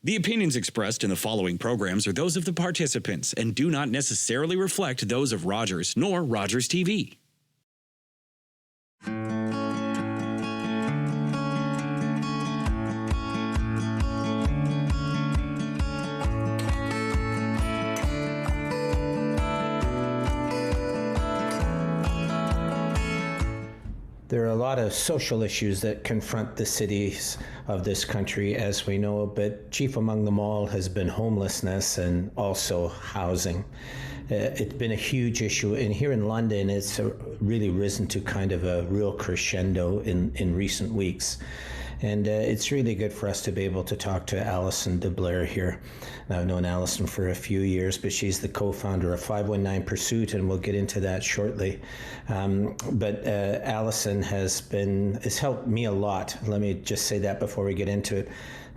The opinions expressed in the following programs are those of the participants and do not necessarily reflect those of Rogers nor Rogers TV. There are a lot of social issues that confront the cities of this country, as we know, but chief among them all has been homelessness and also housing. It's been a huge issue, and here in London, it's really risen to kind of a real crescendo in recent weeks. And it's really good for us to be able to talk to Allison DeBlaire here. I've known Allison for a few years, but she's the co-founder of 519 Pursuit, and we'll get into that shortly. But Allison has helped me a lot. Let me just say that before we get into it,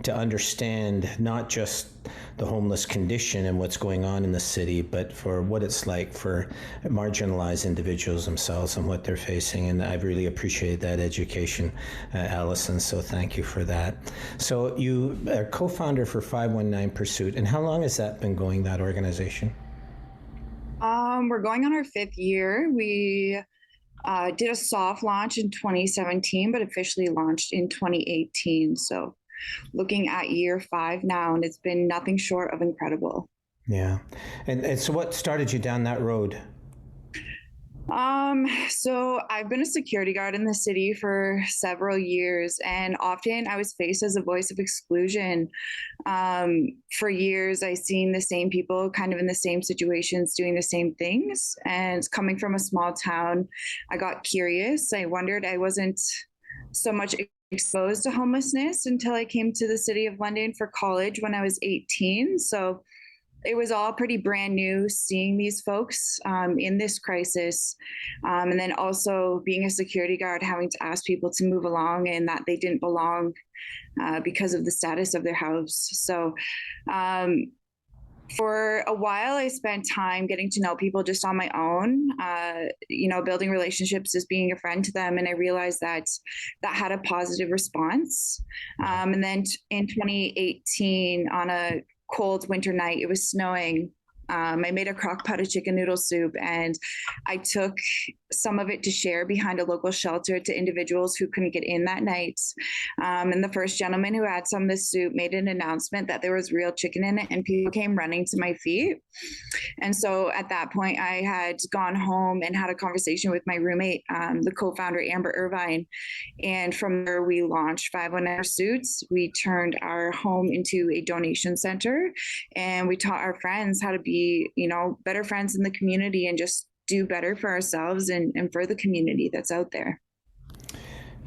to understand not just the homeless condition and what's going on in the city, but for what it's like for marginalized individuals themselves and what they're facing. And I've really appreciated that education, Allison, so thank you for that. So you are co-founder for 519 Pursuit, and how long has that been going, that organization? We're going on our 5th year. We did a soft launch in 2017, but officially launched in 2018. So looking at year 5 now, and it's been nothing short of incredible. Yeah. And so what started you down that road? So I've been a security guard in the city for several years, and often I was faced as a voice of exclusion. For years, I've seen the same people kind of in the same situations doing the same things. And coming from a small town, I got curious. I wondered, I wasn't so much exposed to homelessness until I came to the city of London for college when I was 18. So it was all pretty brand new, seeing these folks in this crisis. And then also being a security guard, having to ask people to move along and that they didn't belong because of the status of their house. So for a while, I spent time getting to know people just on my own, building relationships as being a friend to them. And I realized that had a positive response. And then in 2018, on a cold winter night, it was snowing. I made a crock pot of chicken noodle soup, and I took some of it to share behind a local shelter to individuals who couldn't get in that night. And the first gentleman who had some of this soup made an announcement that there was real chicken in it, and people came running to my feet. And so at that point, I had gone home and had a conversation with my roommate, the co-founder, Amber Irvine. And from there, we launched 519 Pursuits. We turned our home into a donation center, and we taught our friends how to be, better friends in the community and just do better for ourselves and for the community that's out there.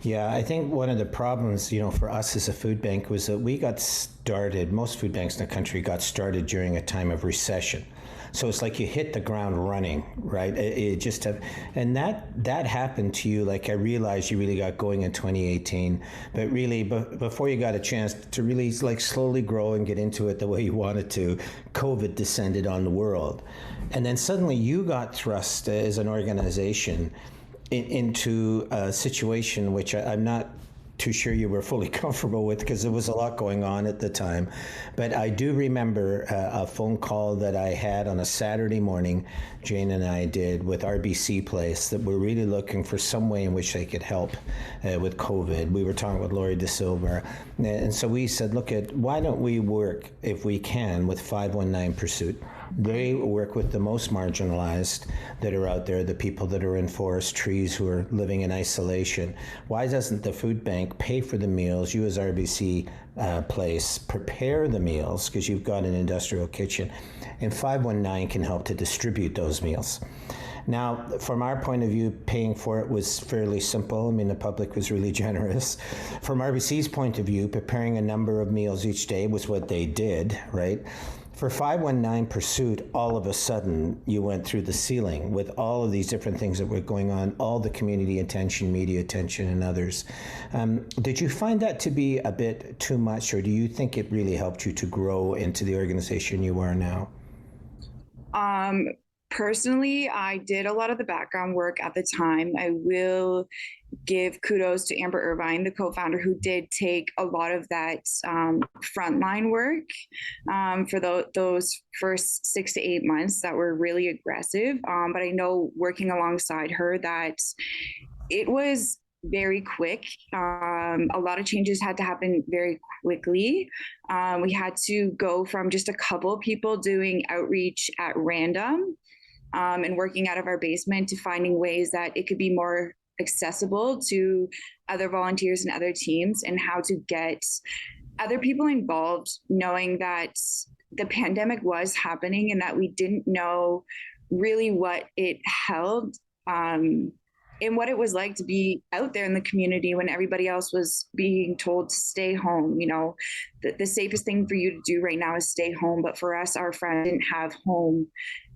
Yeah, I think one of the problems, for us as a food bank was that we got started, most food banks in the country got started during a time of recession. So it's like you hit the ground running, right? And that happened to you. Like I realized you really got going in 2018, but really before you got a chance to really like slowly grow and get into it the way you wanted to, COVID descended on the world. And then suddenly you got thrust as an organization into a situation which I'm not too sure you were fully comfortable with because there was a lot going on at the time. But I do remember a phone call that I had on a Saturday morning, Jane and I did, with RBC Place, that we're really looking for some way in which they could help with COVID. We were talking with Laurie De Silva. And so we said, why don't we work, if we can, with 519 Pursuit? They work with the most marginalized that are out there, the people that are in forest trees who are living in isolation. Why doesn't the food bank pay for the meals? You as RBC Place prepare the meals because you've got an industrial kitchen, and 519 can help to distribute those meals. Now, from our point of view, paying for it was fairly simple. I mean, the public was really generous. From RBC's point of view, preparing a number of meals each day was what they did, right? For 519 Pursuit, all of a sudden, you went through the ceiling with all of these different things that were going on, all the community attention, media attention, and others. Did you find that to be a bit too much, or do you think it really helped you to grow into the organization you are now? Personally, I did a lot of the background work at the time. I will give kudos to Amber Irvine, the co-founder, who did take a lot of that frontline work for those first 6 to 8 months that were really aggressive. But I know working alongside her that it was very quick. A lot of changes had to happen very quickly. We had to go from just a couple of people doing outreach at random and working out of our basement to finding ways that it could be more accessible to other volunteers and other teams, and how to get other people involved, knowing that the pandemic was happening and that we didn't know really what it held. And what it was like to be out there in the community when everybody else was being told to stay home. You know, the safest thing for you to do right now is stay home. But for us, our friend didn't have home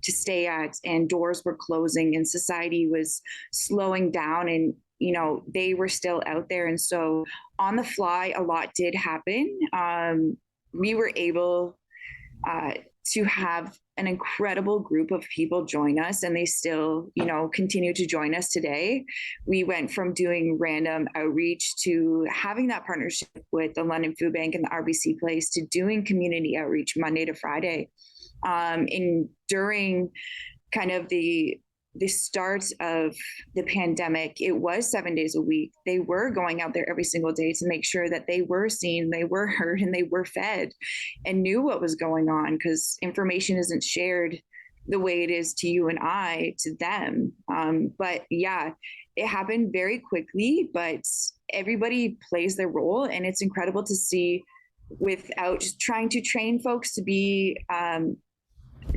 to stay at, and doors were closing, and society was slowing down, and, you know, they were still out there. And so on the fly, a lot did happen. We were able to have an incredible group of people join us, and they still, you know, continue to join us today. We went from doing random outreach to having that partnership with the London Food Bank and the RBC Place to doing community outreach Monday to Friday. And during kind of the start of the pandemic, it was 7 days a week. They were going out there every single day to make sure that they were seen, they were heard, and they were fed and knew what was going on, because information isn't shared the way it is to you and I to them. But yeah, it happened very quickly, but everybody plays their role, and it's incredible to see, without just trying to train folks to be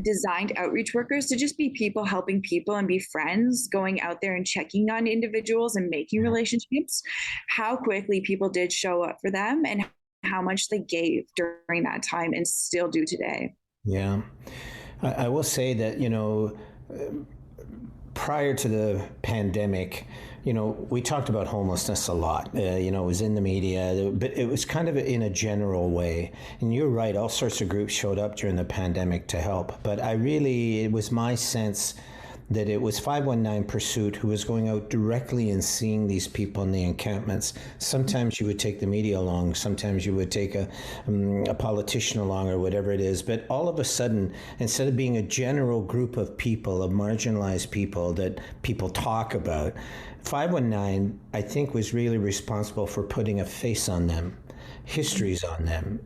designed outreach workers, to just be people helping people and be friends, going out there and checking on individuals and making relationships, how quickly people did show up for them and how much they gave during that time and still do today. Yeah. I will say that, you know, prior to the pandemic, you know, we talked about homelessness a lot. You know, it was in the media, but it was kind of in a general way. And you're right, all sorts of groups showed up during the pandemic to help. But it was my sense that it was 519 Pursuit who was going out directly and seeing these people in the encampments. Sometimes you would take the media along, sometimes you would take a politician along or whatever it is. But all of a sudden, instead of being a general group of people, of marginalized people that people talk about, 519, I think, was really responsible for putting a face on them, histories on them,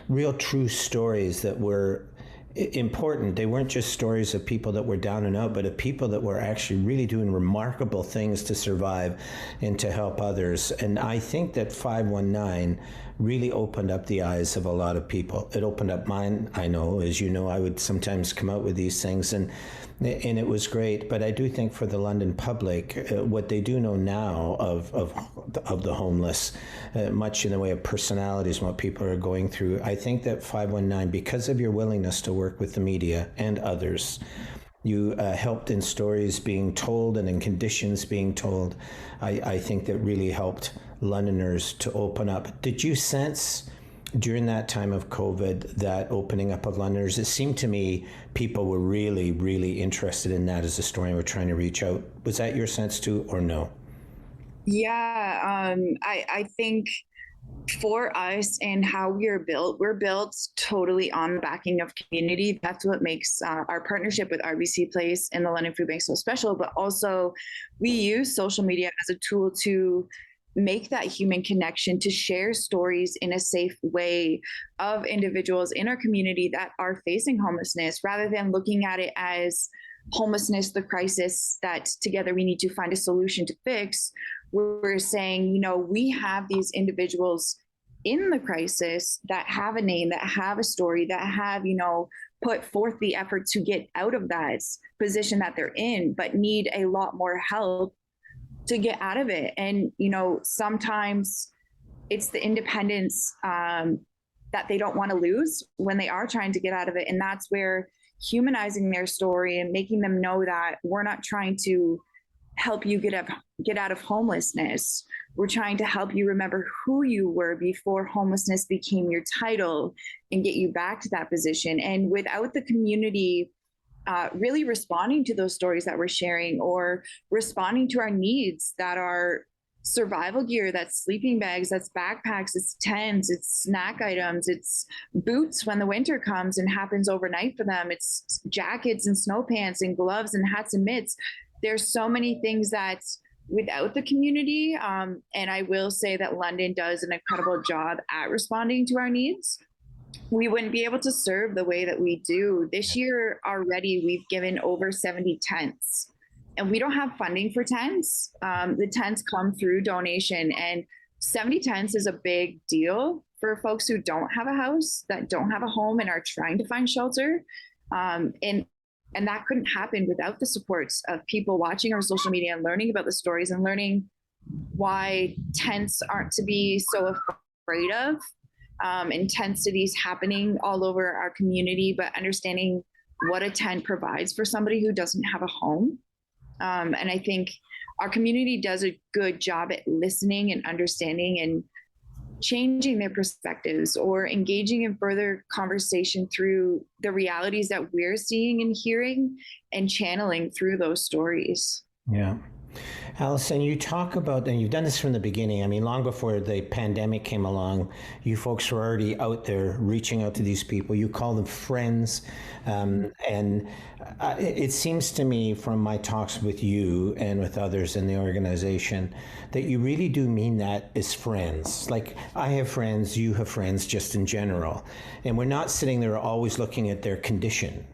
real true stories that were important. They weren't just stories of people that were down and out, but of people that were actually really doing remarkable things to survive and to help others. And I think that 519 really opened up the eyes of a lot of people. It opened up mine. I know, as you know, I would sometimes come out with these things, and it was great. But I do think for the London public, what they do know now of the homeless, much in the way of personalities and what people are going through, I think that 519, because of your willingness to work with the media and others, you helped in stories being told and in conditions being told. I think that really helped Londoners to open up. Did you sense during that time of COVID, that opening up of Londoners? It seemed to me people were really, really interested in that as a story and were trying to reach out. Was that your sense too, or no? Yeah, I think for us and how we're built totally on the backing of community. That's what makes our partnership with RBC Place and the London Food Bank so special. But also, we use social media as a tool to make that human connection, to share stories in a safe way of individuals in our community that are facing homelessness, rather than looking at it as homelessness, the crisis that together we need to find a solution to fix. We're saying, you know, we have these individuals in the crisis that have a name, that have a story, that have, you know, put forth the effort to get out of that position that they're in, but need a lot more help to get out of it. And, you know, sometimes it's the independence that they don't want to lose when they are trying to get out of it. And that's where humanizing their story and making them know that we're not trying to help you get out of homelessness. We're trying to help you remember who you were before homelessness became your title and get you back to that position. And without the community really responding to those stories that we're sharing, or responding to our needs that are survival gear, that's sleeping bags, that's backpacks, it's tents, it's snack items, it's boots when the winter comes and happens overnight for them, it's jackets and snow pants and gloves and hats and mitts. There's so many things that without the community, and I will say that London does an incredible job at responding to our needs, we wouldn't be able to serve the way that we do. This year already, we've given over 70 tents, and we don't have funding for tents. The tents come through donation, and 70 tents is a big deal for folks who don't have a house, that don't have a home and are trying to find shelter. And that couldn't happen without the supports of people watching our social media and learning about the stories and learning why tents aren't to be so afraid of. Intensities happening all over our community, but understanding what a tent provides for somebody who doesn't have a home. And I think our community does a good job at listening and understanding and changing their perspectives, or engaging in further conversation through the realities that we're seeing and hearing, and channeling through those stories. Yeah. Allison, you talk about, and you've done this from the beginning. I mean, long before the pandemic came along, you folks were already out there reaching out to these people. You call them friends. It seems to me from my talks with you and with others in the organization that you really do mean that as friends. Like, I have friends, you have friends, just in general. And we're not sitting there always looking at their condition.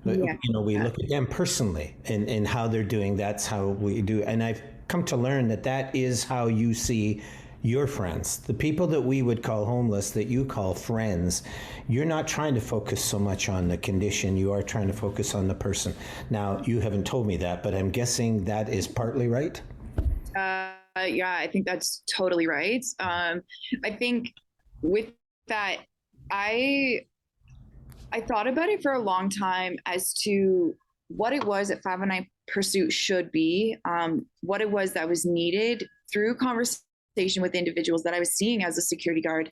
Yeah. We look at them personally and how they're doing. That's how we do. And I've come to learn that that is how you see your friends. The people that we would call homeless, that you call friends, you're not trying to focus so much on the condition. You are trying to focus on the person. Now, you haven't told me that, but I'm guessing that is partly right? Yeah, I think that's totally right. I think with that, I thought about it for a long time as to what it was that 509 Pursuit should be, what it was that was needed through conversation with individuals that I was seeing as a security guard.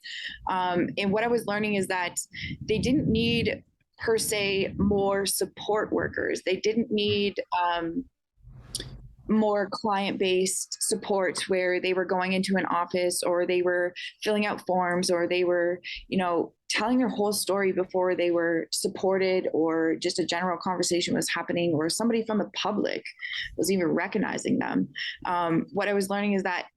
And what I was learning is that they didn't need, per se, more support workers. They didn't need more client-based support where they were going into an office, or they were filling out forms, or they were, telling their whole story before they were supported, or just a general conversation was happening, or somebody from the public was even recognizing them. What I was learning is that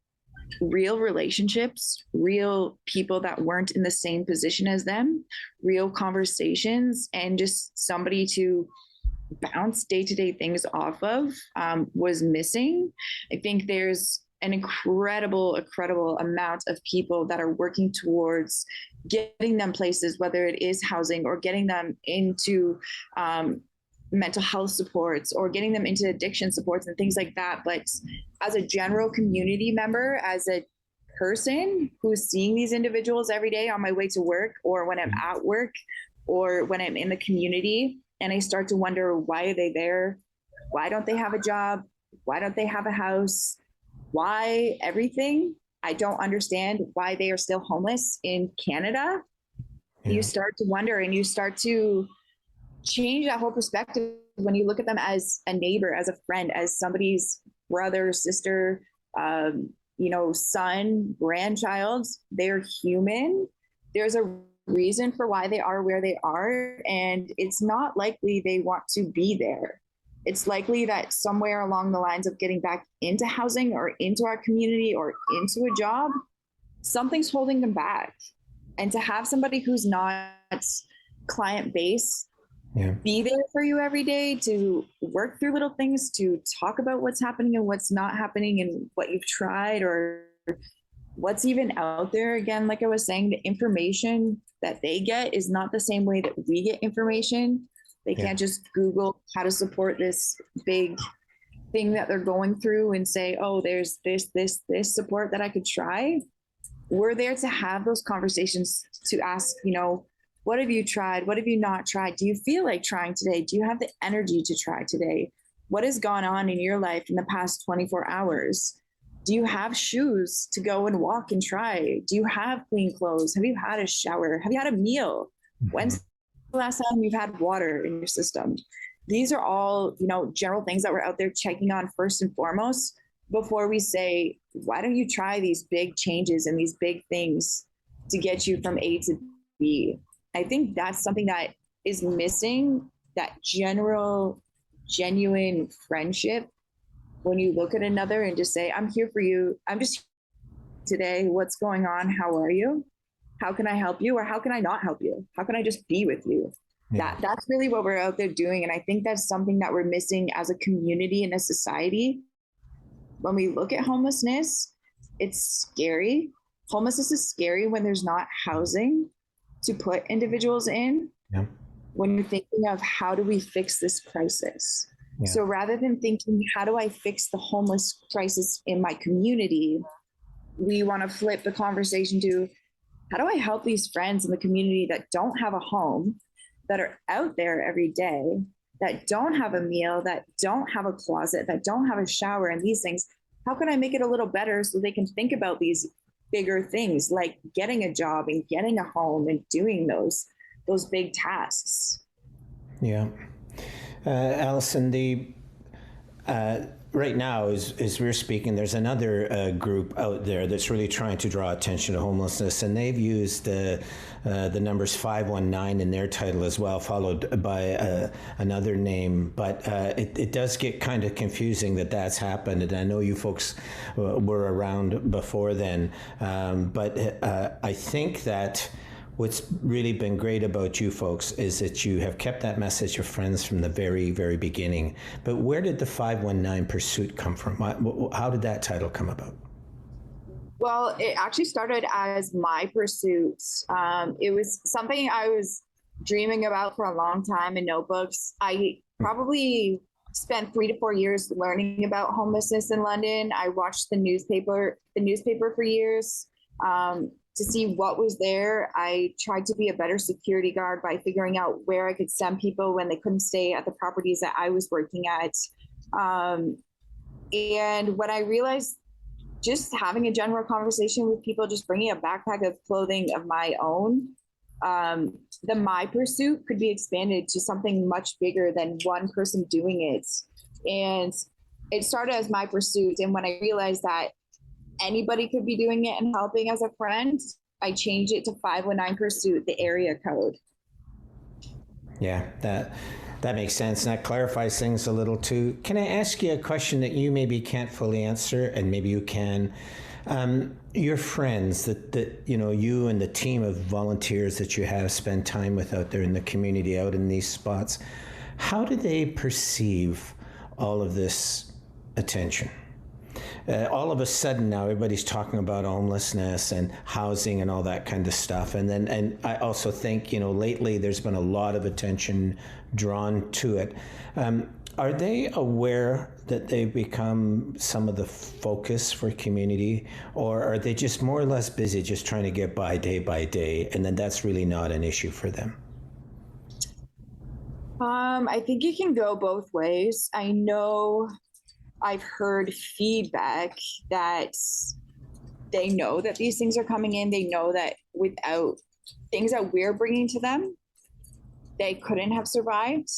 real relationships, real people that weren't in the same position as them, real conversations, and just somebody to bounce day-to-day things off of was missing. I think there's an incredible amount of people that are working towards getting them places, whether it is housing, or getting them into mental health supports, or getting them into addiction supports and things like that. But as a general community member, as a person who's seeing these individuals every day on my way to work, or when I'm at work, or when I'm in the community, and I start to wonder, why are they there? Why don't they have a job? Why don't they have a house? Why everything? I don't understand why they are still homeless in Canada. Yeah. You start to wonder, and you start to change that whole perspective when you look at them as a neighbor, as a friend, as somebody's brother, sister, son, grandchild. They're human. There's a reason for why they are where they are, and it's not likely they want to be there. It's likely that somewhere along the lines of getting back into housing, or into our community, or into a job, something's holding them back. And to have somebody who's not client-based be there for you every day, to work through little things, to talk about what's happening and what's not happening, and what you've tried, or what's even out there. Again, like I was saying, the information that they get is not the same way that we get information. They can't just Google how to support this big thing that they're going through and say, oh, there's this support that I could try. We're there to have those conversations, to ask, what have you tried? What have you not tried? Do you feel like trying today? Do you have the energy to try today? What has gone on in your life in the past 24 hours? Do you have shoes to go and walk and try? Do you have clean clothes? Have you had a shower? Have you had a meal? When's the last time you've had water in your system? these are all, general things that we're out there checking on first and foremost before we say, why don't you try these big changes and these big things to get you from A to B? I think that's something that is missing, that genuine friendship. When you look at another and just say, I'm here for you. I'm just today. What's going on? How are you? How can I help you? Or how can I not help you? How can I just be with you? Yeah. That's really what we're out there doing. And I think that's something that we're missing as a community and a society. When we look at homelessness, it's scary. Homelessness is scary when there's not housing to put individuals in. Yeah. When you're thinking of how do we fix this crisis? Yeah. So rather than thinking, how do I fix the homeless crisis in my community? We want to flip the conversation to, how do I help these friends in the community that don't have a home, that are out there every day, that don't have a meal, that don't have a closet, that don't have a shower and these things? How can I make it a little better so they can think about these bigger things like getting a job and getting a home and doing those big tasks? Yeah. Allison, right now, as we're speaking, there's another group out there that's really trying to draw attention to homelessness, and they've used the numbers 519 in their title as well, followed by another name. But it does get kind of confusing that that's happened, and I know you folks were around before then. But I think that what's really been great about you folks is that you have kept that message of friends from the very, very beginning. But where did the 519 Pursuit come from? How did that title come about? Well, it actually started as my pursuit. It was something I was dreaming about for a long time in notebooks. I probably spent 3 to 4 years learning about homelessness in London. I watched the newspaper for years. To see what was there. I tried to be a better security guard by figuring out where I could send people when they couldn't stay at the properties that I was working at. And when I realized just having a general conversation with people, just bringing a backpack of clothing of my own, the My Pursuit could be expanded to something much bigger than one person doing it. And it started as My Pursuit. And when I realized that anybody could be doing it and helping as a friend, I changed it to 519 Pursuit, the area code. Yeah, that makes sense. And that clarifies things a little too. Can I ask you a question that you maybe can't fully answer, and maybe you can? Your friends that you and the team of volunteers that you have spent time with out there in the community, out in these spots, how do they perceive all of this attention? All of a sudden now everybody's talking about homelessness and housing and all that kind of stuff. And I also think, lately there's been a lot of attention drawn to it. Are they aware that they've become some of the focus for community, or are they just more or less busy just trying to get by day, and then that's really not an issue for them? I think it can go both ways. I know I've heard feedback that they know that these things are coming in. They know that without things that we're bringing to them, they couldn't have survived.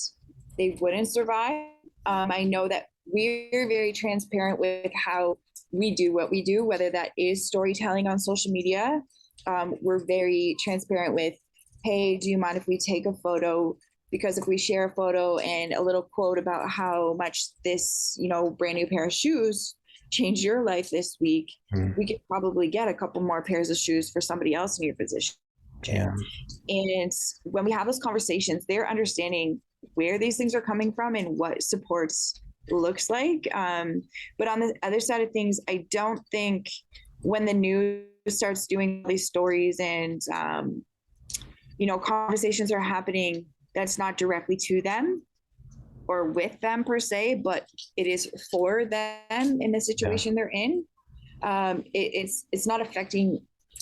They wouldn't survive. I know that we're very transparent with how we do what we do, whether that is storytelling on social media. We're very transparent with, hey, do you mind if we take a photo? Because if we share a photo and a little quote about how much this, brand new pair of shoes changed your life this week, we could probably get a couple more pairs of shoes for somebody else in your position. Yeah. And when we have those conversations, they're understanding where these things are coming from and what supports looks like. But on the other side of things, I don't think when the news starts doing these stories and, conversations are happening that's not directly to them or with them per se, but it is for them in the situation they're in. It's not affecting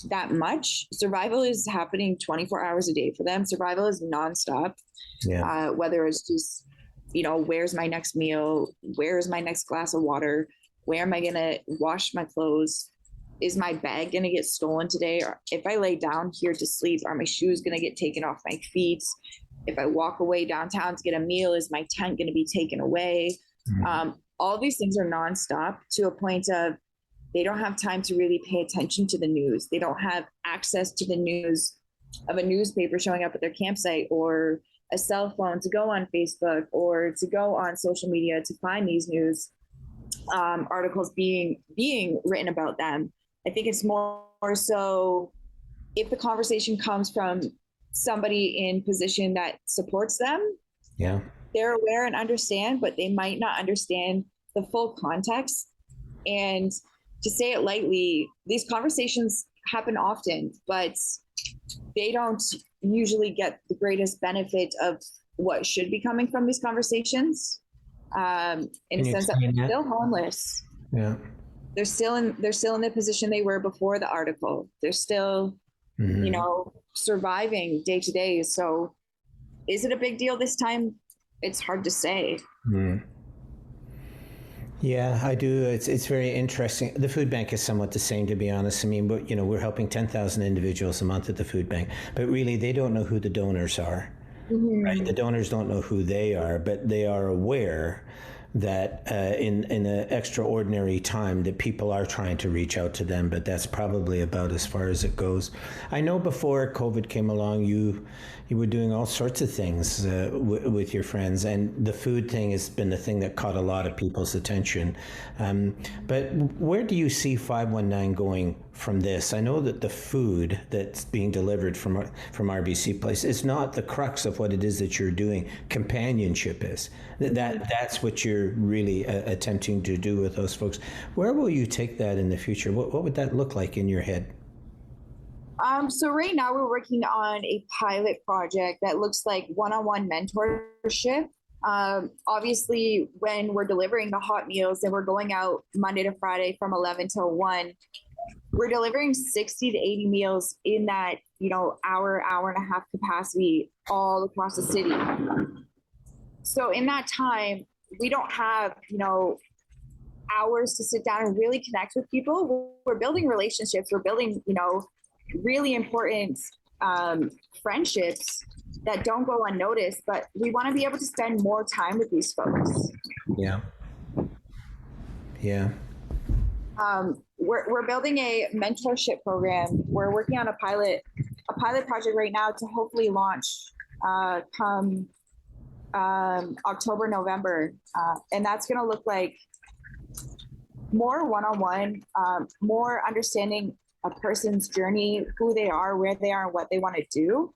that much. Survival is happening 24 hours a day for them. Survival is nonstop. Yeah. Whether it's just, where's my next meal? Where's my next glass of water? Where am I going to wash my clothes? Is my bag going to get stolen today? Or if I lay down here to sleep, are my shoes going to get taken off my feet? If I walk away downtown to get a meal, is my tent going to be taken away? All these things are nonstop to a point of they don't have time to really pay attention to the news. They don't have access to the news of a newspaper showing up at their campsite, or a cell phone to go on Facebook or to go on social media to find these news articles being written about them. I think it's more so if the conversation comes from somebody in position that supports them, Yeah. they're aware and understand, but they might not understand the full context. And to say it lightly, these conversations happen often, but they don't usually get the greatest benefit of what should be coming from these conversations. In a sense that they're still homeless. Yeah. They're still in the position they were before the article. They're still, you know, surviving day to day. So is it a big deal this time? It's hard to say. Yeah, I do. It's very interesting. The food bank is somewhat the same, to be honest. I mean, we're helping 10,000 individuals a month at the food bank, but really they don't know who the donors are. Right? The donors don't know who they are, but they are aware that in an extraordinary time that people are trying to reach out to them, but that's probably about as far as it goes. I know before COVID came along, you were doing all sorts of things with your friends, and the food thing has been the thing that caught a lot of people's attention. But where do you see 519 going from this? I know that the food that's being delivered from RBC Place is not the crux of what it is that you're doing. Companionship is. That's what you're really attempting to do with those folks. Where will you take that in the future? What would that look like in your head? So right now we're working on a pilot project that looks like one-on-one mentorship. Obviously, when we're delivering the hot meals and we're going out Monday to Friday from 11 till 1, we're delivering 60 to 80 meals in that, hour and a half capacity all across the city. So in that time, we don't have, hours to sit down and really connect with people. We're building relationships. We're building, really important friendships that don't go unnoticed, but we want to be able to spend more time with these folks. Yeah. We're building a mentorship program. We're working on a pilot project right now to hopefully launch come October, November. And that's going to look like more one-on-one, more understanding a person's journey, who they are, where they are, and what they want to do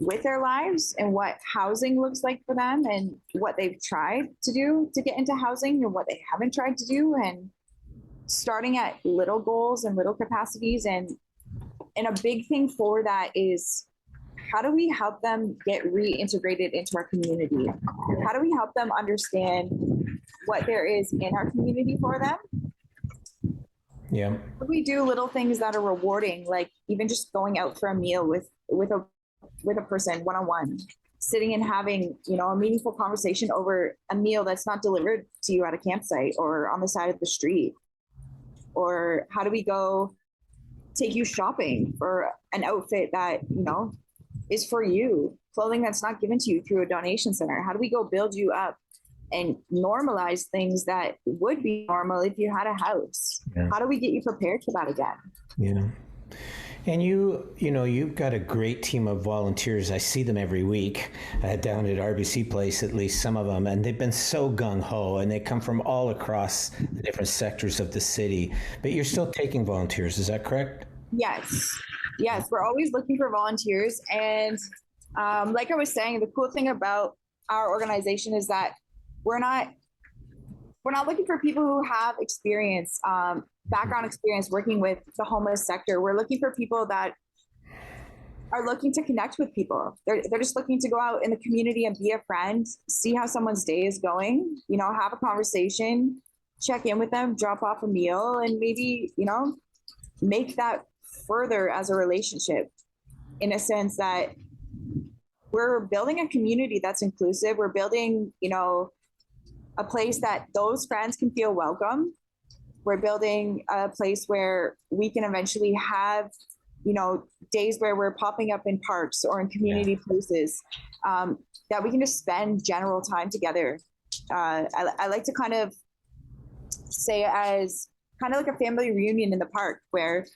with their lives, and what housing looks like for them, and what they've tried to do to get into housing and what they haven't tried to do, and starting at little goals and little capacities. And a big thing for that is, how do we help them get reintegrated into our community? How do we help them understand what there is in our community for them? Yeah. We do little things that are rewarding, like even just going out for a meal with a person one-on-one, sitting and having, a meaningful conversation over a meal that's not delivered to you at a campsite or on the side of the street. Or how do we go take you shopping for an outfit that, is for you, clothing that's not given to you through a donation center? How do we go build you up and normalize things that would be normal if you had a house? Yeah. How do we get you prepared for that again? Yeah. And you've got a great team of volunteers. I see them every week down at RBC Place, at least some of them, and they've been so gung-ho, and they come from all across the different sectors of the city. But you're still taking volunteers, is that correct? Yes, we're always looking for volunteers. And like I was saying, the cool thing about our organization is that we're not looking for people who have experience, background experience working with the homeless sector. We're looking for people that are looking to connect with people. They're just looking to go out in the community and be a friend, see how someone's day is going, have a conversation, check in with them, drop off a meal, and maybe, make that further as a relationship, in a sense that we're building a community that's inclusive. We're building, a place that those friends can feel welcome. We're building a place where we can eventually have, days where we're popping up in parks or in community places, that we can just spend general time together. I like to kind of say it as kind of like a family reunion in the park where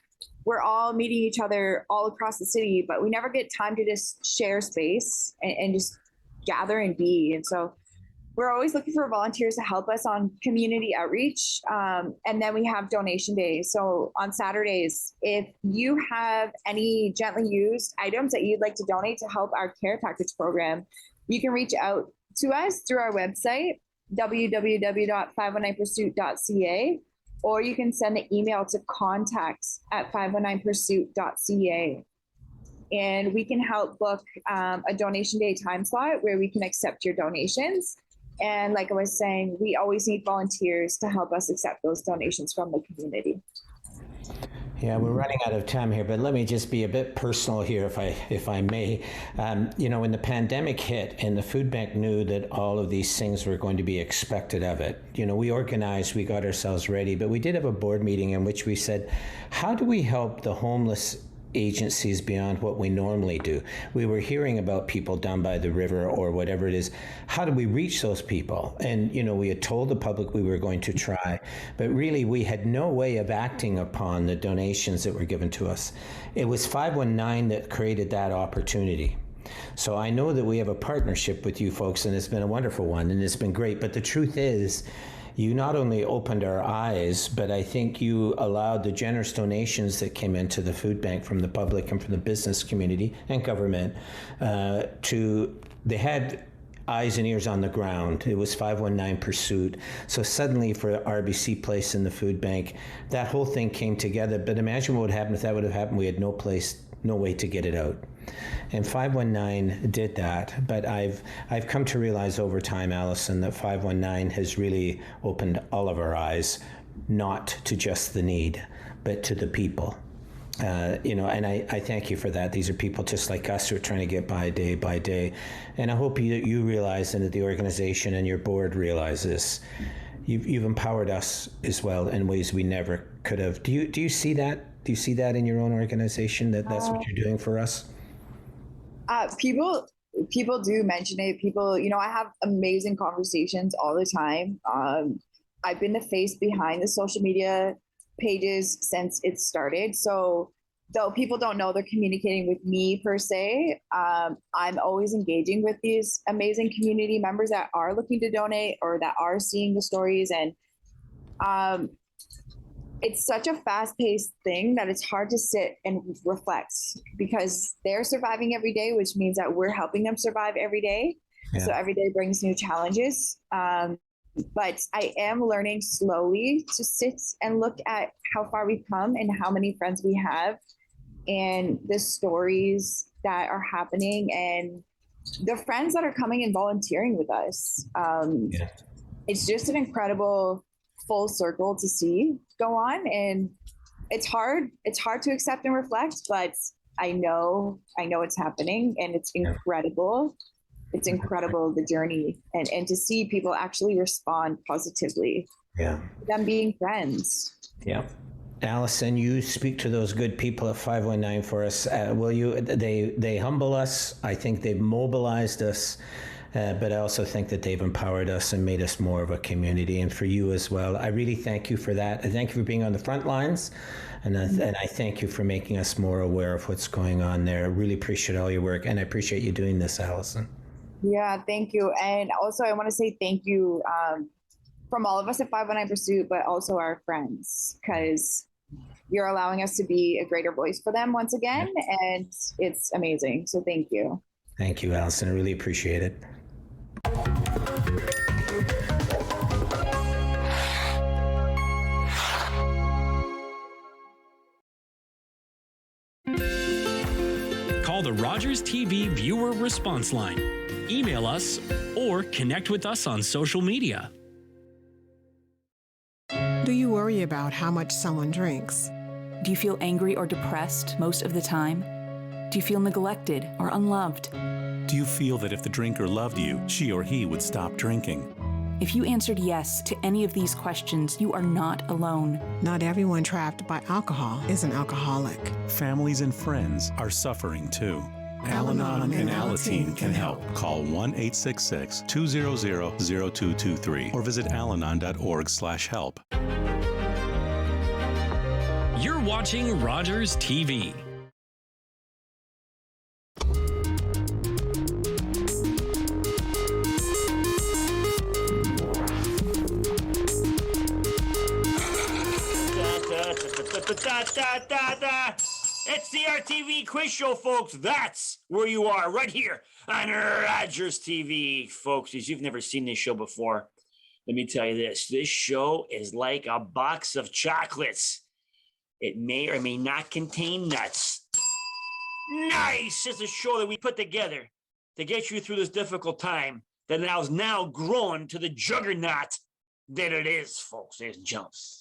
we're all meeting each other all across the city, but we never get time to just share space and just gather and be. And so we're always looking for volunteers to help us on community outreach. And then we have donation days. So on Saturdays, if you have any gently used items that you'd like to donate to help our care package program, you can reach out to us through our website, www.519pursuit.ca, or you can send an email to contact@519pursuit.ca. And we can help book a donation day time slot where we can accept your donations. And like I was saying, we always need volunteers to help us accept those donations from the community. Yeah, we're running out of time here, but let me just be a bit personal here, if I may. When the pandemic hit and the food bank knew that all of these things were going to be expected of it, we organized, we got ourselves ready, but we did have a board meeting in which we said, how do we help the homeless agencies beyond what we normally do? We were hearing about people down by the river or whatever it is. How do we reach those people? And, we had told the public we were going to try, but really we had no way of acting upon the donations that were given to us. It was 519 that created that opportunity. So I know that we have a partnership with you folks, and it's been a wonderful one, and it's been great. But the truth is, you not only opened our eyes, but I think you allowed the generous donations that came into the food bank from the public and from the business community and government they had eyes and ears on the ground. It was 519 Pursuit. So suddenly for RBC Place in the food bank, that whole thing came together. But imagine what would happen if that would have happened. We had no way to get it out. And 519 did that, but I've come to realize over time, Allison, that 519 has really opened all of our eyes, not to just the need, but to the people. And I thank you for that. These are people just like us who are trying to get by day. And I hope you realize, and that the organization and your board realizes, you've empowered us as well in ways we never could have. Do you see that? Do you see that in your own organization, that's what you're doing for us? People do mention it. People, I have amazing conversations all the time. I've been the face behind the social media pages since it started. So though people don't know they're communicating with me per se, I'm always engaging with these amazing community members that are looking to donate or that are seeing the stories. And it's such a fast-paced thing that it's hard to sit and reflect because they're surviving every day, which means that we're helping them survive every day. Yeah. So every day brings new challenges. But I am learning slowly to sit and look at how far we've come and how many friends we have and the stories that are happening and the friends that are coming and volunteering with us. It's just an incredible full circle to see go on, and it's hard to accept and reflect, but I know it's happening, and it's incredible. It's incredible, the journey, and to see people actually respond positively. Them being friends. Allison, you speak to those good people at 519 for us. Will you? They humble us. I think they've mobilized us. But I also think that they've empowered us and made us more of a community, and for you as well. I really thank you for that. I thank you for being on the front lines, and I thank you for making us more aware of what's going on there. I really appreciate all your work, and I appreciate you doing this, Allison. Yeah, thank you. And also I want to say thank you from all of us at 519 Pursuit, but also our friends, because you're allowing us to be a greater voice for them once again, and it's amazing. So thank you. Thank you, Allison. I really appreciate it. Call the Rogers TV viewer response line, email us, or connect with us on social media. Do you worry about how much someone drinks? Do you feel angry or depressed most of the time? Do you feel neglected or unloved? Do you feel that if the drinker loved you, she or he would stop drinking? If you answered yes to any of these questions, you are not alone. Not everyone trapped by alcohol is an alcoholic. Families and friends are suffering too. Al-Anon and Alateen can help. Call 1-866-200-0223 or visit alanon.org/help. You're watching Rogers TV. It's the RTV quiz show, folks. That's where you are, right here on Rogers TV, folks. If you've never seen this show before, let me tell you this. This show is like a box of chocolates. It may or may not contain nuts. Nice! It's a show that we put together to get you through this difficult time that is now grown to the juggernaut that it is, folks. There's jumps.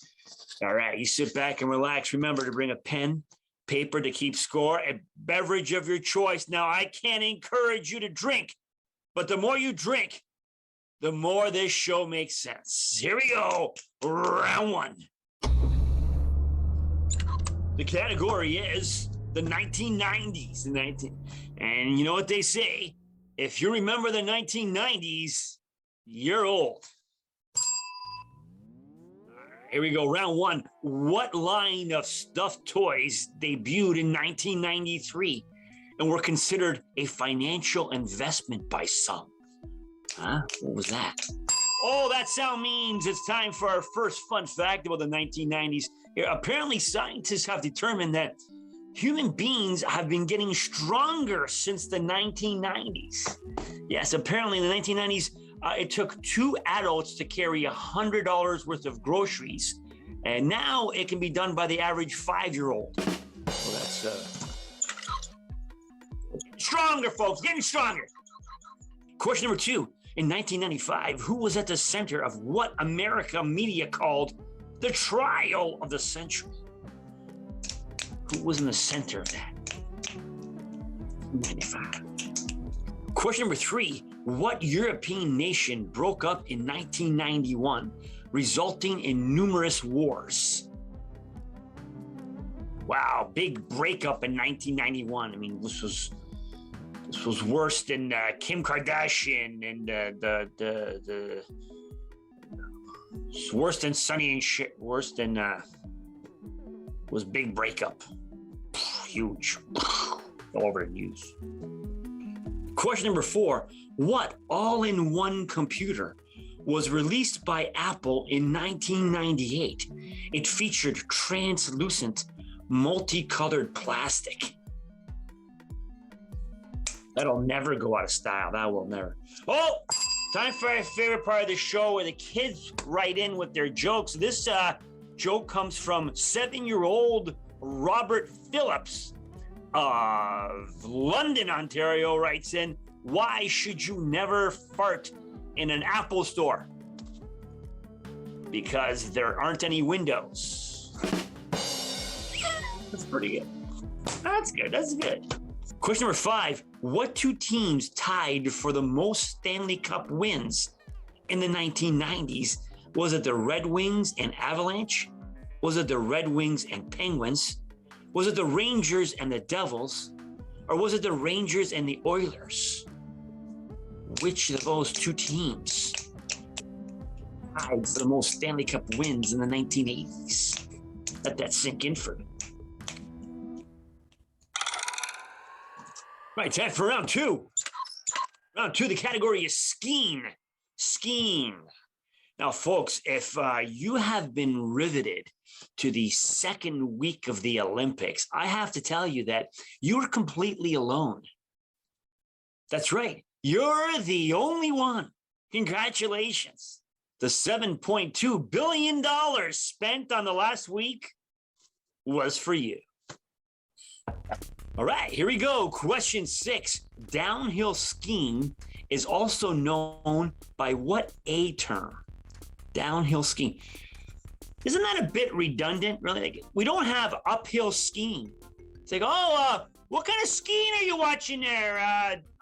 All right, you sit back and relax. Remember to bring a pen, paper to keep score, a beverage of your choice. Now, I can't encourage you to drink, but the more you drink, the more this show makes sense. Here we go. Round one. The category is the 1990s. And you know what they say? If you remember the 1990s, you're old. Here we go, round one. What line of stuffed toys debuted in 1993 and were considered a financial investment by some? Huh? What was that? Oh, that sound means it's time for our first fun fact about the 1990s. Apparently, scientists have determined that human beings have been getting stronger since the 1990s. Yes, apparently in the 1990s, it took 2 adults to carry $100 worth of groceries, and now it can be done by the average 5-year-old. So that's stronger, folks, getting stronger. Question number 2. In 1995, who was at the center of what America media called the trial of the century? Who was in the center of that? 95. Question number 3. What European nation broke up in 1991, resulting in numerous wars? Wow, big breakup in 1991. I mean, this was worse than Kim Kardashian and it's worse than Sonny and shit. Worse than was big breakup. Huge. All over the news. Question number 4. What all-in-one computer was released by Apple in 1998? It featured translucent, multicolored plastic. That'll never go out of style. That will never. Oh, time for our favorite part of the show where the kids write in with their jokes. This joke comes from 7-year-old Robert Phillips of London, Ontario, writes in, why should you never fart in an Apple store? Because there aren't any windows. That's pretty good. That's good. That's good. Question number 5. What 2 teams tied for the most Stanley Cup wins in the 1990s? Was it the Red Wings and Avalanche? Was it the Red Wings and Penguins? Was it the Rangers and the Devils? Or was it the Rangers and the Oilers? Which of those 2 teams tied for the most Stanley Cup wins in the 1980s? Let that sink in for me. Right, time for round 2. Round 2, the category is skiing. Skiing. Now, folks, if you have been riveted to the second week of the Olympics, I have to tell you that you're completely alone. That's right. You're the only one. Congratulations. The $7.2 billion spent on the last week was for you. All right, here we go. Question 6. Downhill skiing is also known by what A term? Downhill skiing. Isn't that a bit redundant, really? Like, we don't have uphill skiing. It's like, what kind of skiing are you watching there?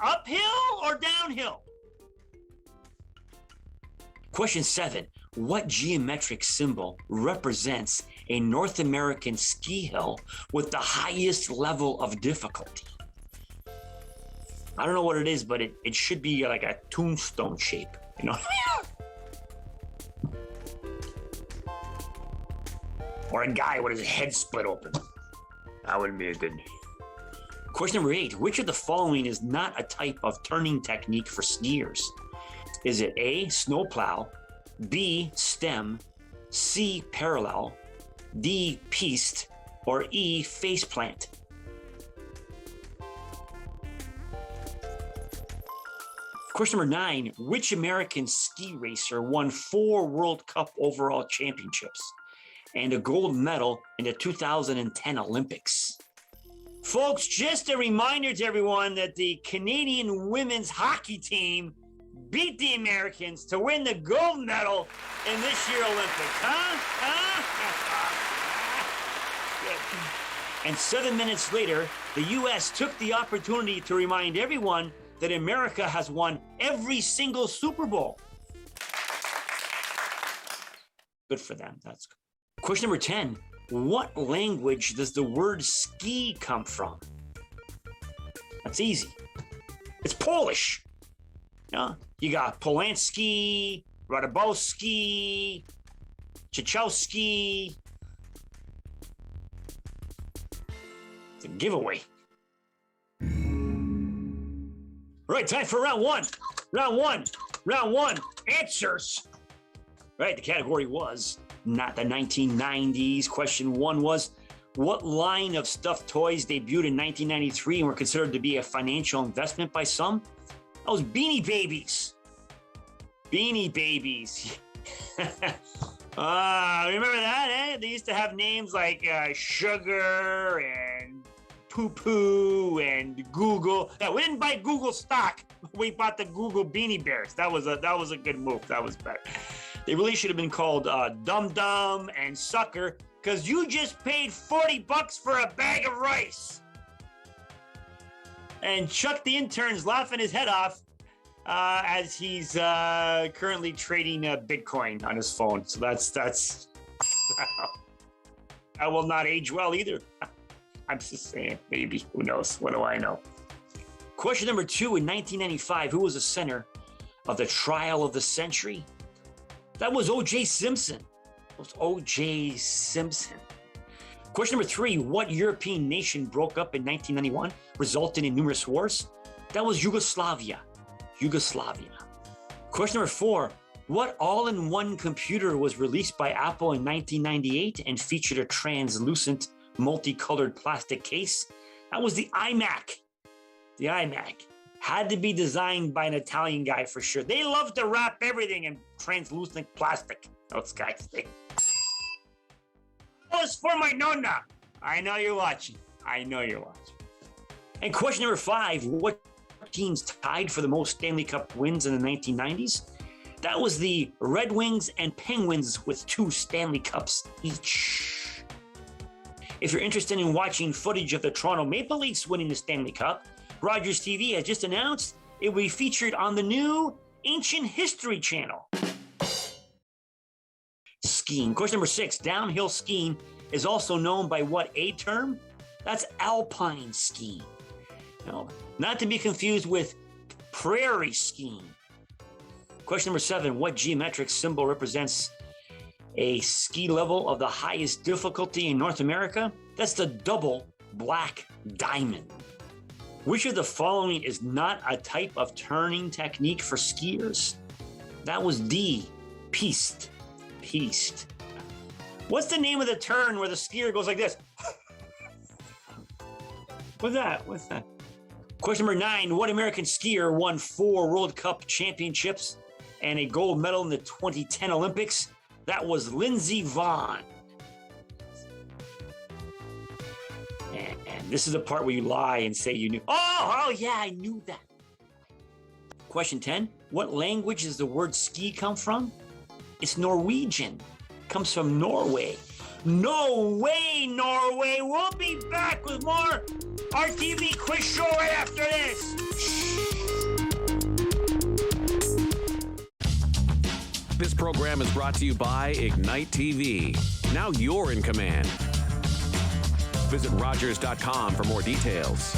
Uphill or downhill? Question 7. What geometric symbol represents a North American ski hill with the highest level of difficulty? I don't know what it is, but it should be like a tombstone shape. You know what I mean? Or a guy with his head split open. That wouldn't be a good. Question number 8. Which of the following is not a type of turning technique for skiers? Is it A, snowplow, B, stem, C, parallel, D, piste, or E, faceplant? Question number 9. Which American ski racer won 4 World Cup overall championships and a gold medal in the 2010 Olympics? Folks, just a reminder to everyone that the Canadian women's hockey team beat the Americans to win the gold medal in this year's Olympics. And 7 minutes later, the U.S. took the opportunity to remind everyone that America has won every single Super Bowl. Good for them. That's good. Question number 10. What language does the word ski come from? That's easy. It's Polish. You got Polanski, Radabowski, Chichowski. It's a giveaway. All right, time for round one. Round one. Answers. Right, the category was not the 1990s. Question 1 was, what line of stuffed toys debuted in 1993 and were considered to be a financial investment by some? That was Beanie Babies. Beanie Babies. Remember that, eh? They used to have names like Sugar and Poo Poo and Google. Yeah, we didn't buy Google stock. We bought the Google Beanie Bears. That was a good move. That was better. They really should have been called Dum Dum and Sucker, because you just paid $40 for a bag of rice. And Chuck the intern's laughing his head off as he's currently trading Bitcoin on his phone. So that's that will not age well either. I'm just saying, maybe. Who knows? What do I know? Question number 2. In 1995, who was the center of the trial of the century? That was O.J. Simpson. It was O.J. Simpson. Question number 3. What European nation broke up in 1991, resulting in numerous wars? That was Yugoslavia. Question number 4. What all-in-one computer was released by Apple in 1998 and featured a translucent, multicolored plastic case? That was the iMac. The iMac. Had to be designed by an Italian guy for sure. They love to wrap everything in translucent plastic. Those guys think. That was for my nonna. I know you're watching. And question number 5. What teams tied for the most Stanley Cup wins in the 1990s? That was the Red Wings and Penguins with 2 Stanley Cups each. If you're interested in watching footage of the Toronto Maple Leafs winning the Stanley Cup, Rogers TV has just announced it will be featured on the new Ancient History channel. Skiing. Question number 6. Downhill skiing is also known by what A term? That's alpine skiing. No, not to be confused with prairie skiing. Question number 7. What geometric symbol represents a ski level of the highest difficulty in North America? That's the double black diamond. Which of the following is not a type of turning technique for skiers? That was D, piste. What's the name of the turn where the skier goes like this? What's that? Question number 9. What American skier won 4 World Cup championships and a gold medal in the 2010 Olympics? That was Lindsey Vonn. And this is the part where you lie and say you knew. Oh yeah, I knew that. Question 10. What language does the word ski come from? It's Norwegian. It comes from Norway. No way, Norway. We'll be back with more RTV quiz show right after this. This program is brought to you by Ignite TV. Now you're in command. Visit Rogers.com for more details.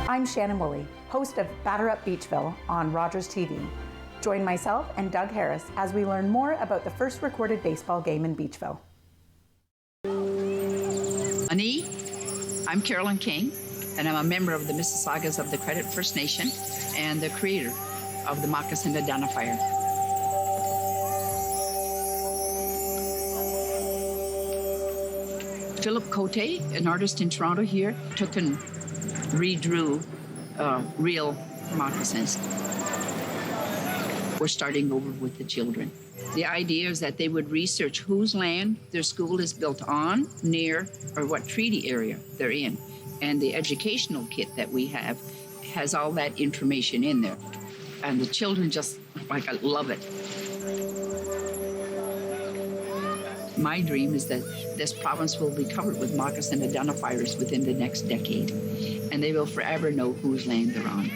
I'm Shannon Woolley, host of Batter Up Beachville on Rogers TV. Join myself and Doug Harris as we learn more about the first recorded baseball game in Beachville. Ani, I'm Carolyn King, and I'm a member of the Mississaugas of the Credit First Nation and the creator of the Moccasin Identifier. Philip Cote, an artist in Toronto here, took and redrew real moccasins. We're starting over with the children. The idea is that they would research whose land their school is built on, near, or what treaty area they're in. And the educational kit that we have has all that information in there. And the children just, love it. My dream is that this province will be covered with moccasin identifiers within the next decade, and they will forever know whose land they're on.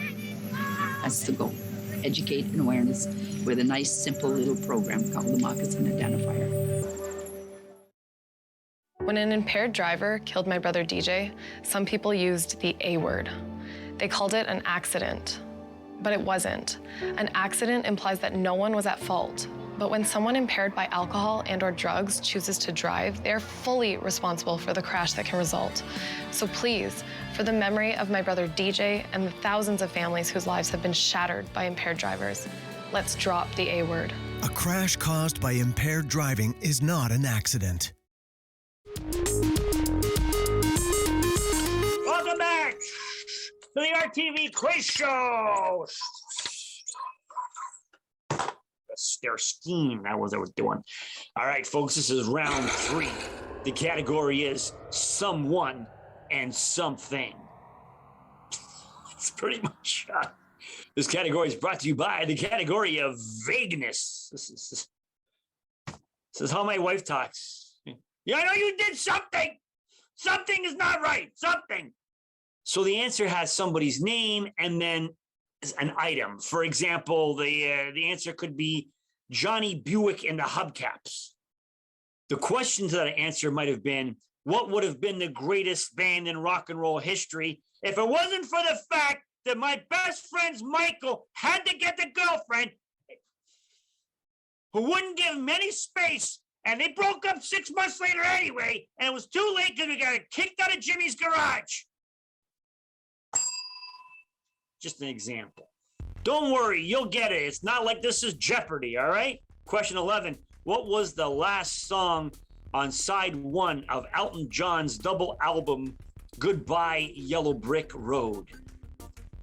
That's the goal. Educate and awareness with a nice, simple little program called the Moccasin Identifier. When an impaired driver killed my brother DJ, some people used the A word. They called it an accident, but it wasn't. An accident implies that no one was at fault. But when someone impaired by alcohol and/or drugs chooses to drive, they're fully responsible for the crash that can result. So please, for the memory of my brother DJ and the thousands of families whose lives have been shattered by impaired drivers, let's drop the A word. A crash caused by impaired driving is not an accident. Welcome back to the RTV Quiz Show. Their scheme. That was what I was doing. All right, folks, this is round 3. The category is someone and something. It's pretty much this category is brought to you by the category of vagueness. This is how my wife talks. Yeah, I know you did something. Something is not right. Something. So the answer has somebody's name and then an item. For example, the answer could be Johnny Buick and the Hubcaps. The question to that answer might have been, what would have been the greatest band in rock and roll history if it wasn't for the fact that my best friend's Michael had to get the girlfriend who wouldn't give him any space, and they broke up 6 months later anyway, and it was too late because we got kicked out of Jimmy's garage. Just an example. Don't worry, you'll get it. It's not like this is Jeopardy, all right? Question 11. What was the last song on side 1 of Elton John's double album, Goodbye Yellow Brick Road?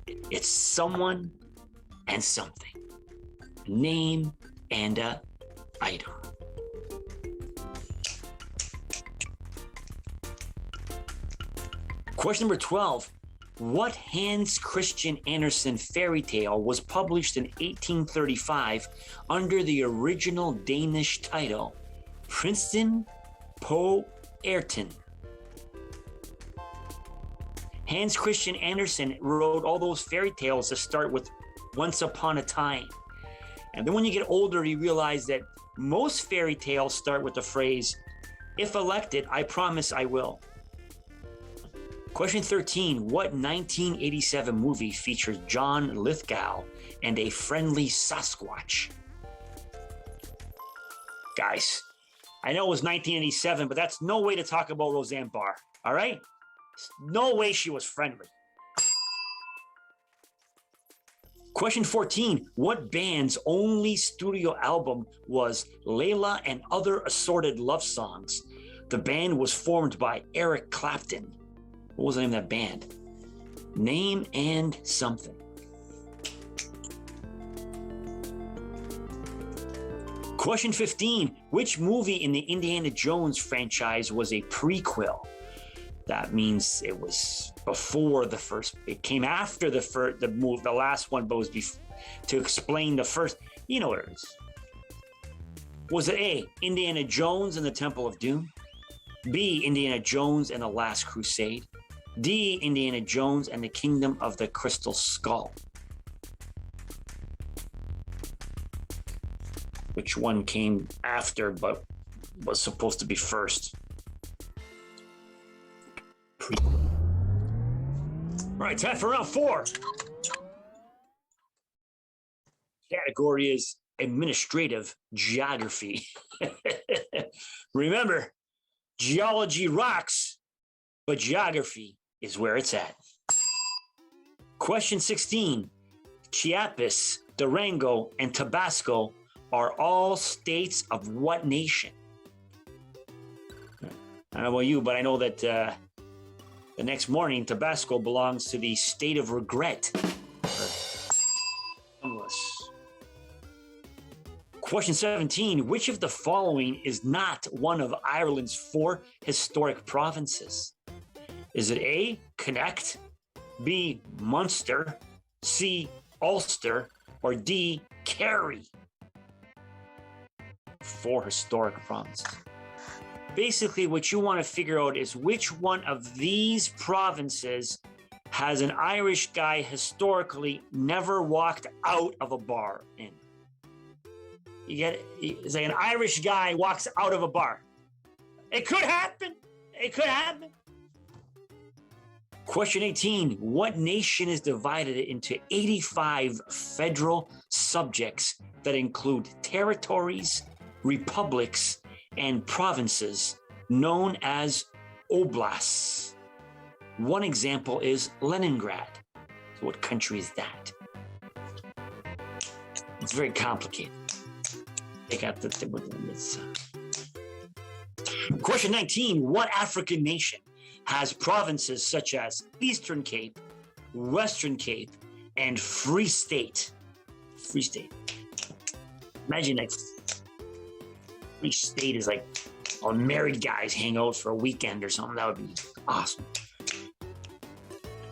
It's someone and something. Name and a item. Question number 12. What Hans Christian Andersen fairy tale was published in 1835 under the original Danish title, Princeton på Ærten? Hans Christian Andersen wrote all those fairy tales that start with once upon a time. And then when you get older, you realize that most fairy tales start with the phrase, if elected, I promise I will. Question 13, what 1987 movie features John Lithgow and a friendly Sasquatch? Guys, I know it was 1987, but that's no way to talk about Roseanne Barr, all right? No way she was friendly. Question 14, what band's only studio album was Layla and Other Assorted Love Songs? The band was formed by Eric Clapton. What was the name of that band? Name and something. Question 15. Which movie in the Indiana Jones franchise was a prequel? That means it was before the first. It came after the last one, but was to explain the first. You know what it is. Was it A, Indiana Jones and the Temple of Doom? B, Indiana Jones and the Last Crusade. D, Indiana Jones and the Kingdom of the Crystal Skull. Which one came after but was supposed to be first? All right, time for round 4. Category is administrative geography. Remember, geology rocks, but geography is where it's at. Question 16. Chiapas, Durango, and Tabasco are all states of what nation? I don't know about you, but I know that the next morning, Tabasco belongs to the state of regret. Question 17. Which of the following is not one of Ireland's 4 historic provinces? Is it A, Connacht, B, Munster, C, Ulster, or D, Kerry? 4 historic provinces. Basically, what you want to figure out is which one of these provinces has an Irish guy historically never walked out of a bar in. You get it? It's like an Irish guy walks out of a bar. It could happen. It could happen. Question 18. What nation is divided into 85 federal subjects that include territories, republics, and provinces known as oblasts? One example is Leningrad. So what country is that? It's very complicated. Take out this. Question 19. What African nation has provinces such as Eastern Cape, Western Cape, and Free State? Free State. Imagine like Free State is like all married guys hang out for a weekend or something. That would be awesome.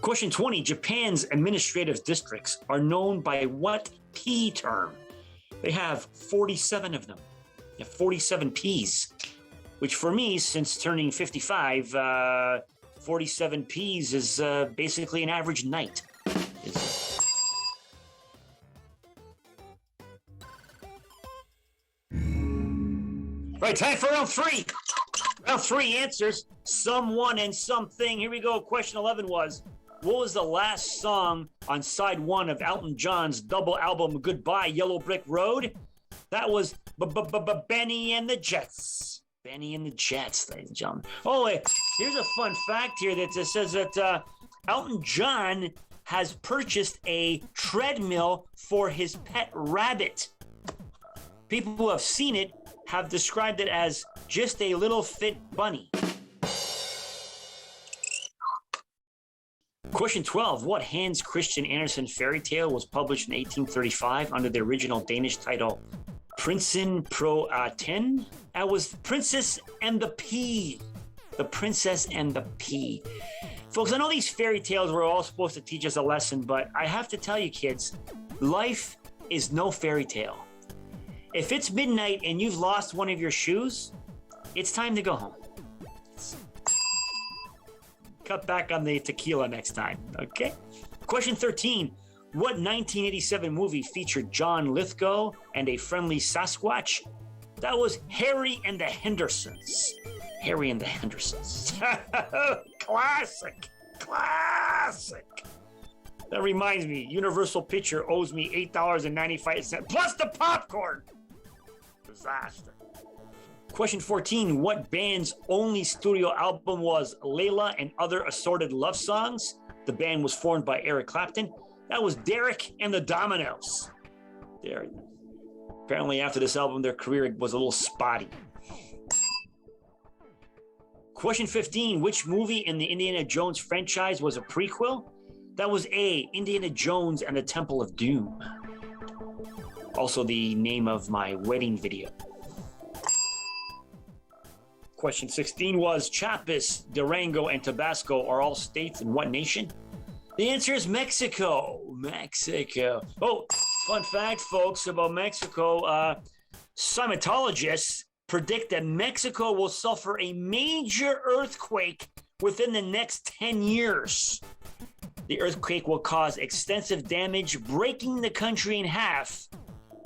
Question 20. Japan's administrative districts are known by what P term? They have 47 of them. They have 47 Ps, which for me, since turning 55, 47 Ps is basically an average night. Right, time for round 3. Round 3 answers, someone and something. Here we go. Question 11 was, what was the last song on side 1 of Elton John's double album Goodbye Yellow Brick Road? That was Benny and the Jets. Benny and the Jets, ladies and gentlemen. Oh, here's a fun fact here that says that Elton John has purchased a treadmill for his pet rabbit. People who have seen it have described it as just a little fit bunny. Question 12. What Hans Christian Andersen fairy tale was published in 1835 under the original Danish title Prinsen pro Aten? That was Princess and the Pea. The Princess and the Pea. Folks, I know these fairy tales were all supposed to teach us a lesson, but I have to tell you kids, life is no fairy tale. If it's midnight and you've lost one of your shoes, it's time to go home. Cut back on the tequila next time, okay? Question 13. What 1987 movie featured John Lithgow and a friendly Sasquatch? That was Harry and the Hendersons. Harry and the Hendersons. Classic. Classic. That reminds me, Universal Picture owes me $8.95 plus the popcorn. Disaster. Question 14. What band's only studio album was Layla and Other Assorted Love Songs? The band was formed by Eric Clapton. That was Derek and the Dominoes. Derek. Apparently after this album, their career was a little spotty. Question 15. Which movie in the Indiana Jones franchise was a prequel? That was A, Indiana Jones and the Temple of Doom. Also the name of my wedding video. Question 16 was Chiapas, Durango, and Tabasco are all states in what nation? The answer is Mexico. Mexico. Oh, fun fact, folks, about Mexico. Scientologists predict that Mexico will suffer a major earthquake within the next 10 years. The earthquake will cause extensive damage, breaking the country in half,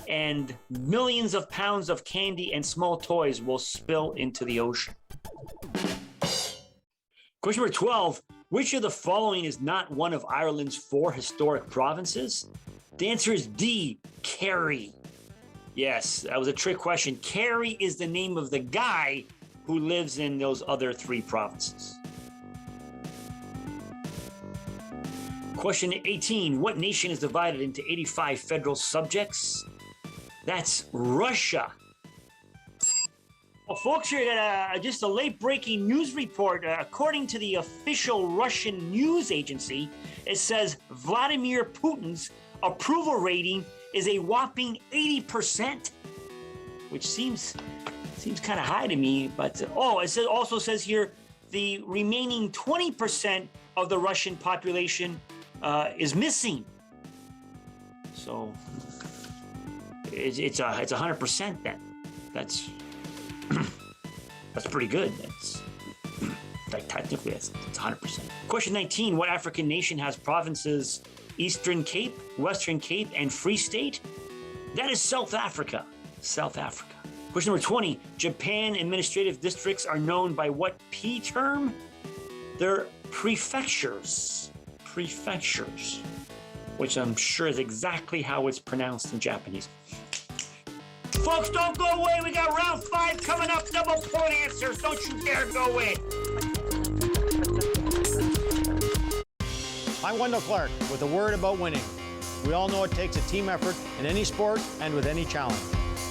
and millions of pounds of candy and small toys will spill into the ocean. Question number 12, which of the following is not one of Ireland's 4 historic provinces? The answer is D, Kerry. Yes, that was a trick question. Kerry is the name of the guy who lives in those other 3 provinces. Question 18, what nation is divided into 85 federal subjects? That's Russia. Well, folks, here got just a late-breaking news report. According to the official Russian news agency, it says Vladimir Putin's approval rating is a whopping 80%, which seems kind of high to me. But it also says here the remaining 20% of the Russian population is missing. So it's 100% then. That's pretty good. That's like technically it's 100%. Question 19, what African nation has provinces Eastern Cape, Western Cape, and Free State? That is South Africa. South Africa. Question number 20, Japan administrative districts are known by what P term? They're prefectures. Prefectures, which I'm sure is exactly how it's pronounced in Japanese. Folks, don't go away. We got round 5 coming up. Double point answers. Don't you dare go away. I'm Wendell Clark with a word about winning. We all know it takes a team effort in any sport and with any challenge.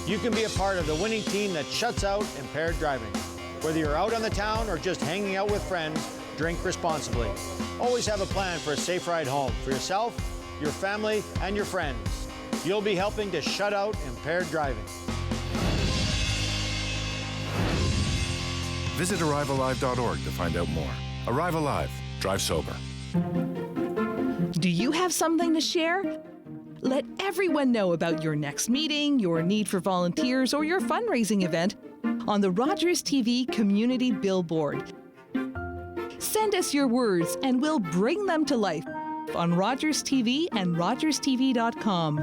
You can be a part of the winning team that shuts out impaired driving. Whether you're out on the town or just hanging out with friends, drink responsibly. Always have a plan for a safe ride home for yourself, your family, and your friends. You'll be helping to shut out impaired driving. Visit ArriveAlive.org to find out more. Arrive Alive. Drive sober. Do you have something to share? Let everyone know about your next meeting, your need for volunteers, or your fundraising event on the Rogers TV Community Billboard. Send us your words and we'll bring them to life on Rogers TV and RogersTV.com.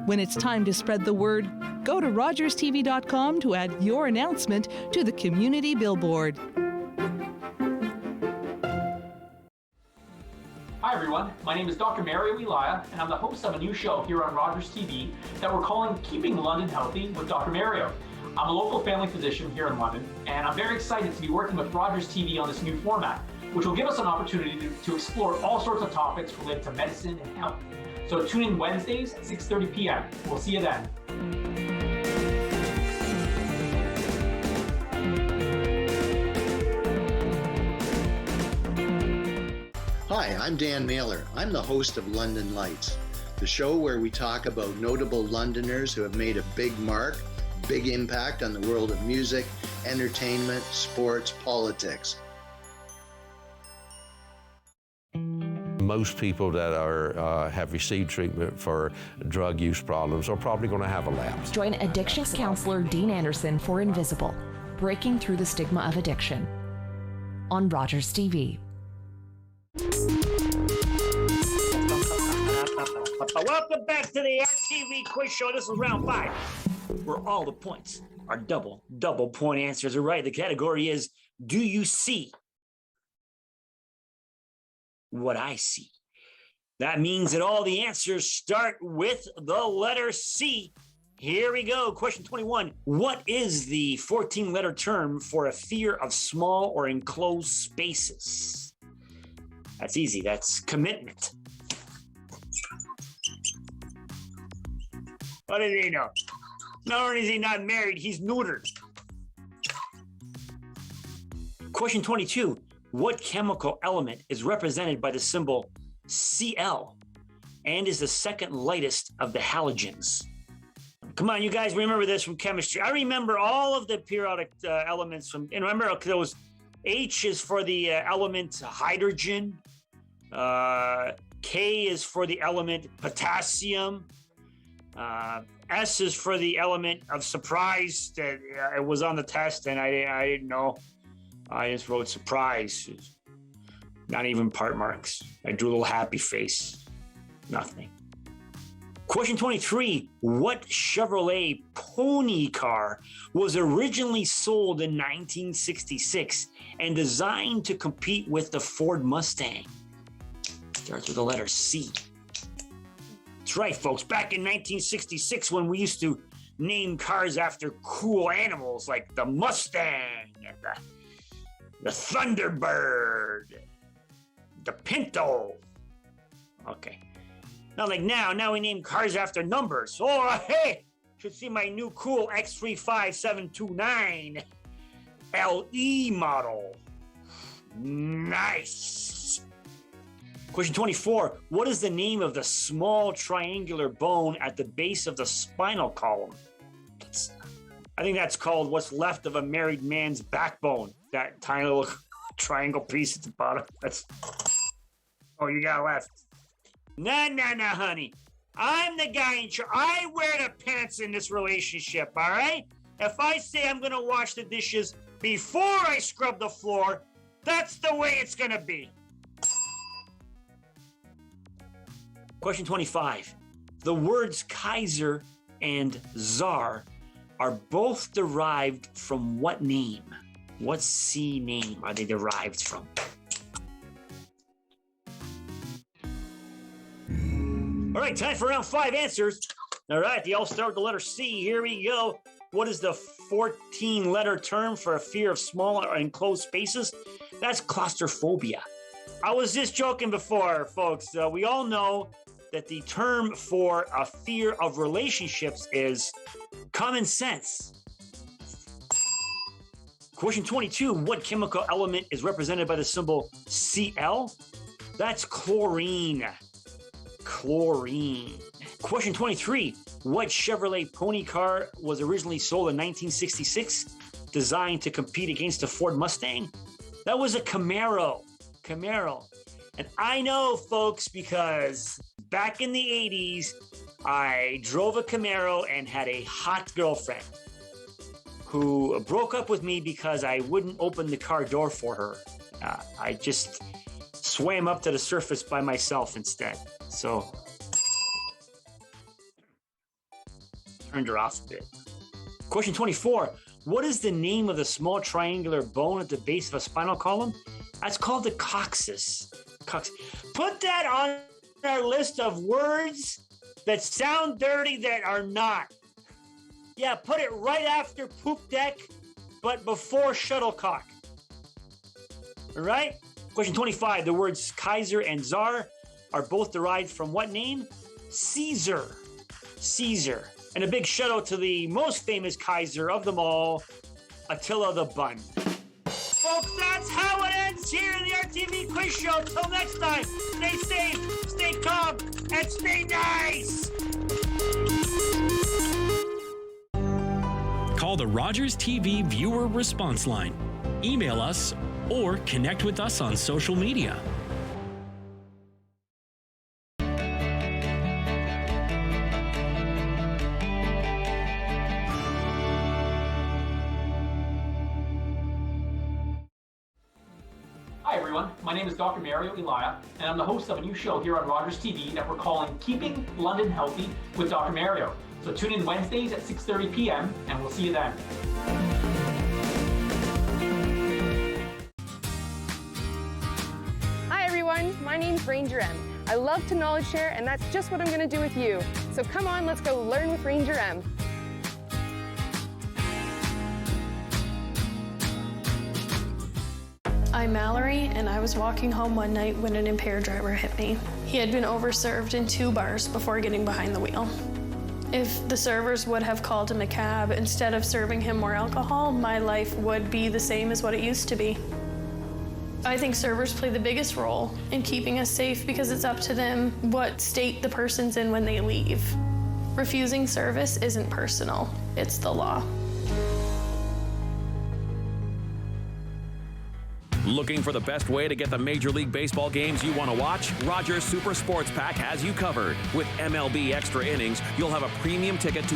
When it's time to spread the word, go to RogersTV.com to add your announcement to the Community Billboard. Hi everyone, my name is Dr. Mario Elia, and I'm the host of a new show here on Rogers TV that we're calling Keeping London Healthy with Dr. Mario. I'm a local family physician here in London, and I'm very excited to be working with Rogers TV on this new format, which will give us an opportunity to explore all sorts of topics related to medicine and health. So tune in Wednesdays at 6:30 p.m. We'll see you then. Hi, I'm Dan Mailer. I'm the host of London Lights, the show where we talk about notable Londoners who have made a big mark, big impact on the world of music, entertainment, sports, politics. Most people that have received treatment for drug use problems are probably going to have a lapse. Join addictions counselor Dean Anderson for Invisible, Breaking Through the Stigma of Addiction on Rogers TV. Welcome back to the RTV Quiz Show. This is round 5, where all the points are double point answers are right. The category is, do you see what I see? That means that all the answers start with the letter C. Here we go. Question 21. What is the 14-letter term for a fear of small or enclosed spaces? That's easy. That's commitment. What does he know? Not only is he not married, he's neutered. Question 22. What chemical element is represented by the symbol Cl and is the second lightest of the halogens? Come on, you guys remember this from chemistry. I remember all of the periodic elements from, and remember there was H is for the element hydrogen. K is for the element potassium. S is for the element of surprise that it was on the test and I didn't know. I just wrote surprise. Not even part marks. I drew a little happy face. Nothing. Question 23. What Chevrolet pony car was originally sold in 1966 and designed to compete with the Ford Mustang? Starts with the letter C. That's right, folks. Back in 1966, when we used to name cars after cool animals like the Mustang and the Thunderbird, the Pinto. Okay. Not like now we name cars after numbers. Oh, hey, should see my new cool X35729 LE model. Nice. Question 24. What is the name of the small triangular bone at the base of the spinal column? I think that's called what's left of a married man's backbone. That tiny little triangle piece at the bottom. Oh, you got left. Nah, honey. I'm the guy in charge. I wear the pants in this relationship, all right? If I say I'm gonna wash the dishes before I scrub the floor, that's the way it's gonna be. Question 25. The words Kaiser and Tsar are both derived from what name? What C name are they derived from? All right, time for round 5 answers. All right, they all start with the letter C. Here we go. What is the 14-letter term for a fear of small or enclosed spaces? That's claustrophobia. I was just joking before, folks. We all know that the term for a fear of relationships is common sense. Question 22, what chemical element is represented by the symbol Cl? That's chlorine. Chlorine. Question 23, what Chevrolet pony car was originally sold in 1966, designed to compete against a Ford Mustang? That was a Camaro. Camaro. And I know, folks, because back in the 80s, I drove a Camaro and had a hot girlfriend who broke up with me because I wouldn't open the car door for her. I just swam up to the surface by myself instead. So, turned her off a bit. Question 24. What is the name of the small triangular bone at the base of a spinal column? That's called the coccyx. Put that on our list of words that sound dirty that are not. Yeah, put it right after poop deck, but before shuttlecock. All right? Question 25. The words Kaiser and Tsar are both derived from what name? Caesar. Caesar. And a big shout out to the most famous Kaiser of them all, Attila the Bun. Folks, that's how it ends here in the RTV Quiz Show. Till next time, stay safe, stay calm, and stay nice. Call the Rogers TV viewer response line. Email us or connect with us on social media. Hi everyone, my name is Dr. Mario Elia, and I'm the host of a new show here on Rogers TV that we're calling Keeping London Healthy with Dr. Mario. So tune in Wednesdays at 6:30 p.m. and we'll see you then. Hi everyone, my name's Ranger M. I love to knowledge share, and that's just what I'm going to do with you. So come on, let's go learn with Ranger M. I'm Mallory, and I was walking home one night when an impaired driver hit me. He had been overserved in 2 bars before getting behind the wheel. If the servers would have called him a cab instead of serving him more alcohol, my life would be the same as what it used to be. I think servers play the biggest role in keeping us safe because it's up to them what state the person's in when they leave. Refusing service isn't personal, it's the law. Looking for the best way to get the Major League Baseball games you want to watch? Rogers Super Sports Pack has you covered. With MLB Extra Innings, you'll have a premium ticket to